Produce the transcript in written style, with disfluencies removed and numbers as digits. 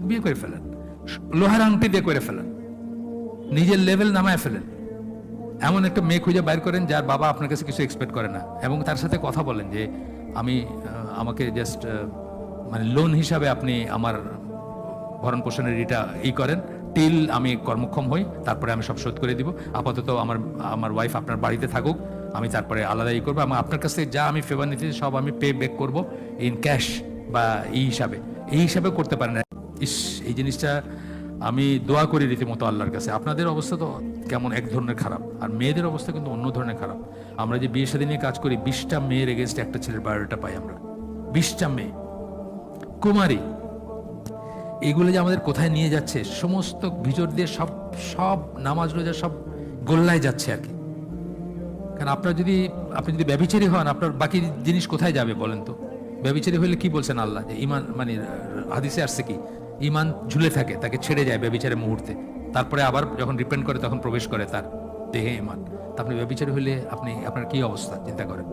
বিয়ে করে ফেলেন, লোহার আংটি দিয়ে করে ফেলেন, নিজের লেভেল নামায় ফেলেন। এমন একটা মেয়ে খুঁজে বাইর করেন যার বাবা আপনার কাছে কিছু এক্সপেক্ট করে না, এবং তার সাথে কথা বলেন যে আমাকে জাস্ট মানে লোন হিসাবে আপনি আমার ভরণ পোষণের এটা করেন টিল আমি কর্মক্ষম হই, তারপরে আমি সব শোধ করে দিব। আপাতত আমার ওয়াইফ আপনার বাড়িতে থাকুক, আমি তারপরে আলাদা করবো, এবং আপনার কাছ থেকে যা আমি ফেভার নিতে সব আমি পে ব্যাক করবো ইন ক্যাশ বা এই হিসাবে করতে পারেন। এই জিনিসটা আমি দোয়া করি রীতিমতো আল্লাহর কাছে। আপনাদের অবস্থা তো কেমন এক ধরনের খারাপ, আর মেয়েদের অবস্থা কিন্তু অন্য ধরনের খারাপ। আমরা যে বিয়ে শাদী নিয়ে কাজ করি, 20টা মেয়ের এগেনস্টে একটা ছেলের বায়োডাটা পাই আমরা। 20টা মেয়ে কুমারী, এগুলো যে আমাদের কোথায় নিয়ে যাচ্ছে, সমস্ত ভিতর দিয়ে সব সব নামাজ রোজা সব গোল্লায় যাচ্ছে আর কি। কারণ আপনি যদি ব্যভিচারী হন, আপনার বাকি জিনিস কোথায় যাবে বলেন তো? ব্যভিচারী হলে কি বলছেন আল্লাহ, যে ইমান মানে হাদিসে আসছে কি, ইমান ঝুলে থাকে, তাকে ছেড়ে যায় ব্যভিচারের মুহূর্তে, তারপরে আবার যখন রিপেন্ট করে তখন প্রবেশ করে তার দেহে ইমান। তা আপনি ব্যভিচারী হলে আপনার কি অবস্থা চিন্তা করেন।